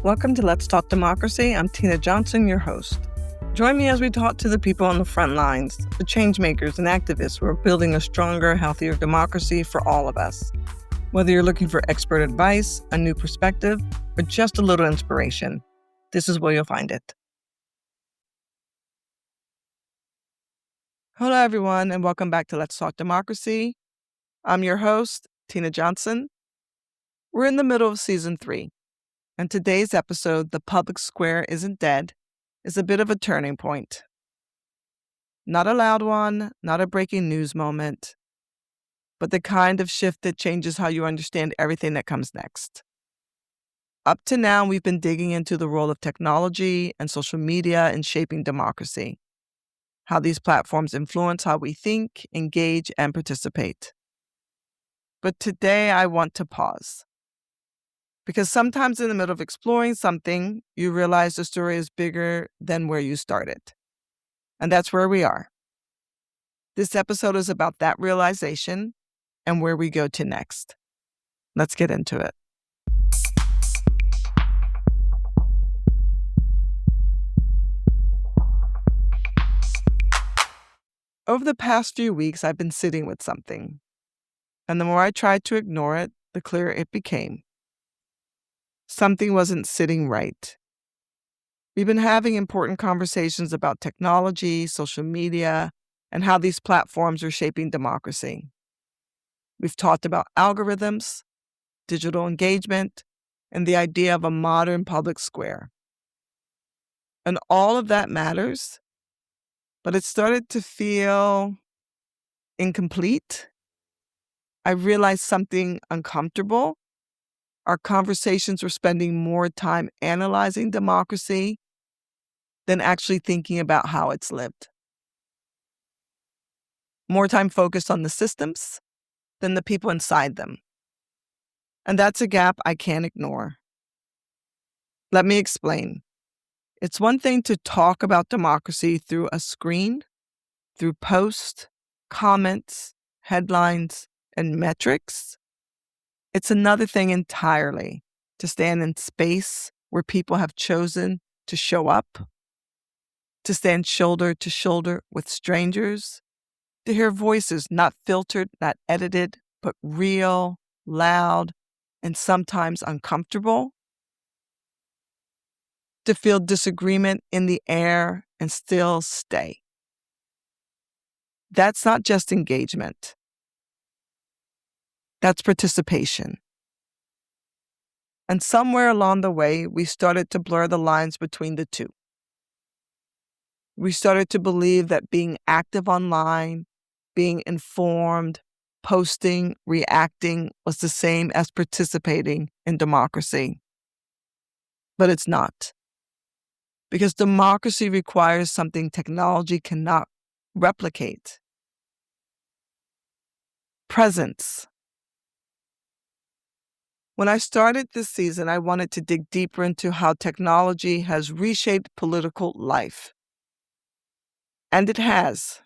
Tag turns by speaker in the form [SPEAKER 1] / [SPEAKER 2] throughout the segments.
[SPEAKER 1] Welcome to Let's Talk Democracy. I'm Tina Johnson, your host. Join me as we talk to the people on the front lines, the change makers and activists who are building a stronger, healthier democracy for all of us. Whether you're looking for expert advice, a new perspective, or just a little inspiration, this is where you'll find it. Hello, everyone, and welcome back to Let's Talk Democracy. I'm your host, Tina Johnson. We're in the middle of Season 3. And today's episode, The Public Square Isn't Dead, is a bit of a turning point. Not a loud one, not a breaking news moment, but the kind of shift that changes how you understand everything that comes next. Up to now, we've been digging into the role of technology and social media in shaping democracy, how these platforms influence how we think, engage, and participate. But today, I want to pause. Because sometimes in the middle of exploring something, you realize the story is bigger than where you started. And that's where we are. This episode is about that realization and where we go to next. Let's get into it. Over the past few weeks, I've been sitting with something. And the more I tried to ignore it, the clearer it became. Something wasn't sitting right. We've been having important conversations about technology, social media, and how these platforms are shaping democracy. We've talked about algorithms, digital engagement, and the idea of a modern public square. And all of that matters, but it started to feel incomplete. I realized something uncomfortable. Our conversations were spending more time analyzing democracy than actually thinking about how it's lived. More time focused on the systems than the people inside them. And that's a gap I can't ignore. Let me explain. It's one thing to talk about democracy through a screen, through posts, comments, headlines, and metrics. It's another thing entirely to stand in space where people have chosen to show up, to stand shoulder to shoulder with strangers, to hear voices not filtered, not edited, but real, loud, and sometimes uncomfortable, to feel disagreement in the air and still stay. That's not just engagement. That's participation. And somewhere along the way, we started to blur the lines between the two. We started to believe that being active online, being informed, posting, reacting was the same as participating in democracy. But it's not. Because democracy requires something technology cannot replicate. Presence. When I started this season, I wanted to dig deeper into how technology has reshaped political life. And it has.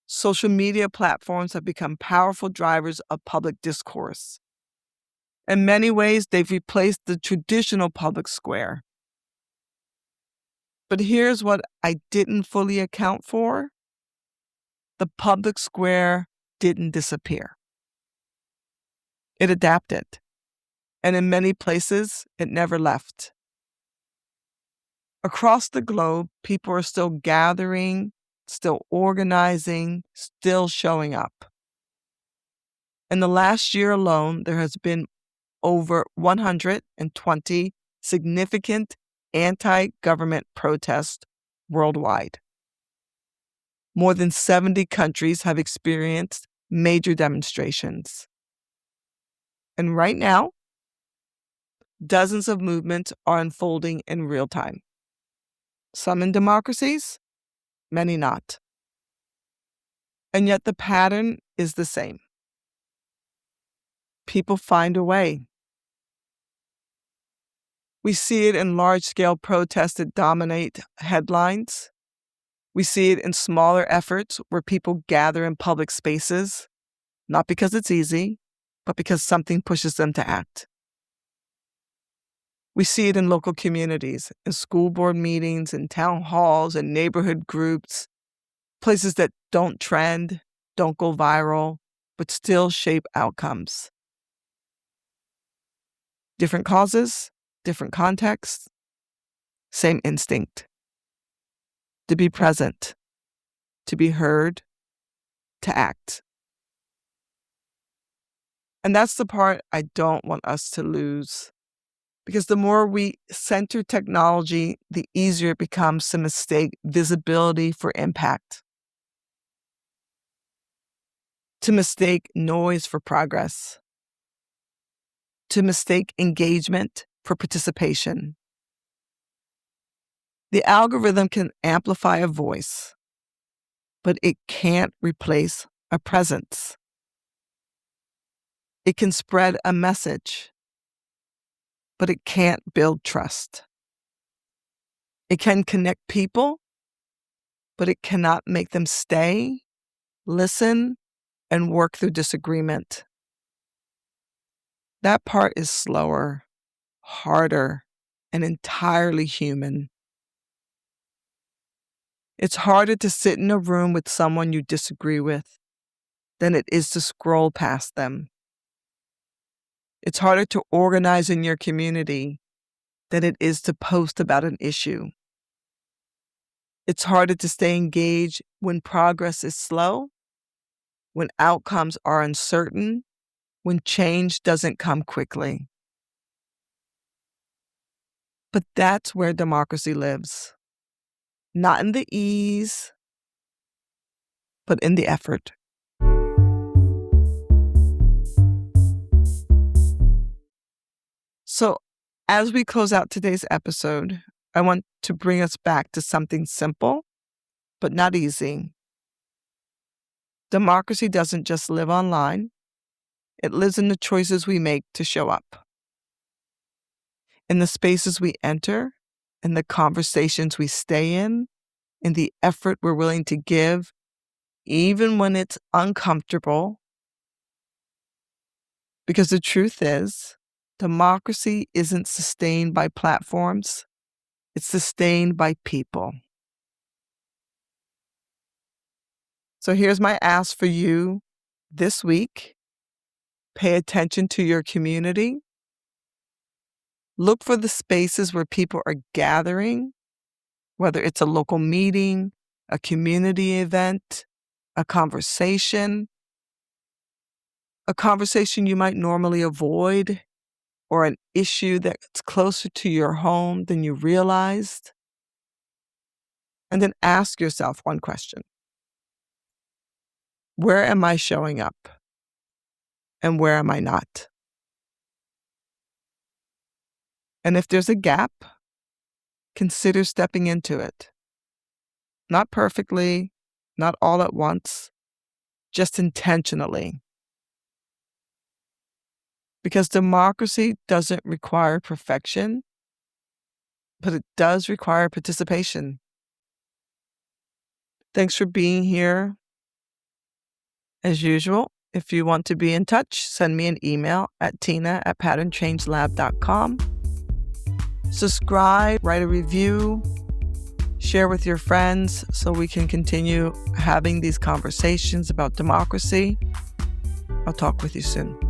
[SPEAKER 1] Social media platforms have become powerful drivers of public discourse. In many ways, they've replaced the traditional public square. But here's what I didn't fully account for. The public square didn't disappear. It adapted. And in many places, it never left. Across the globe, people are still gathering, still organizing, still showing up. In the last year alone, there has been over 120 significant anti-government protests worldwide. More than 70 countries have experienced major demonstrations. And right now, dozens of movements are unfolding in real time. Some in democracies, many not. And yet the pattern is the same. People find a way. We see it in large-scale protests that dominate headlines. We see it in smaller efforts where people gather in public spaces, not because it's easy, but because something pushes them to act. We see it in local communities, in school board meetings, in town halls, and neighborhood groups, places that don't trend, don't go viral, but still shape outcomes. Different causes, different contexts, same instinct. To be present, to be heard, to act. And that's the part I don't want us to lose. Because the more we center technology, the easier it becomes to mistake visibility for impact, to mistake noise for progress, to mistake engagement for participation. The algorithm can amplify a voice, but it can't replace a presence. It can spread a message, but it can't build trust. It can connect people, but it cannot make them stay, listen, and work through disagreement. That part is slower, harder, and entirely human. It's harder to sit in a room with someone you disagree with than it is to scroll past them. It's harder to organize in your community than it is to post about an issue. It's harder to stay engaged when progress is slow, when outcomes are uncertain, when change doesn't come quickly. But that's where democracy lives. Not in the ease, but in the effort. So, as we close out today's episode, I want to bring us back to something simple, but not easy. Democracy doesn't just live online. It lives in the choices we make to show up, in the spaces we enter, in the conversations we stay in the effort we're willing to give, even when it's uncomfortable. Because the truth is, democracy isn't sustained by platforms. It's sustained by people. So here's my ask for you this week. Pay attention to your community. Look for the spaces where people are gathering, whether it's a local meeting, a community event, a conversation you might normally avoid, or an issue that's closer to your home than you realized. And then ask yourself one question. Where am I showing up? And where am I not? And if there's a gap, consider stepping into it. Not perfectly, not all at once, just intentionally. Because democracy doesn't require perfection, but it does require participation. Thanks for being here. As usual, if you want to be in touch, send me an email at tina@patternchangelab.com. Subscribe, write a review, share with your friends so we can continue having these conversations about democracy. I'll talk with you soon.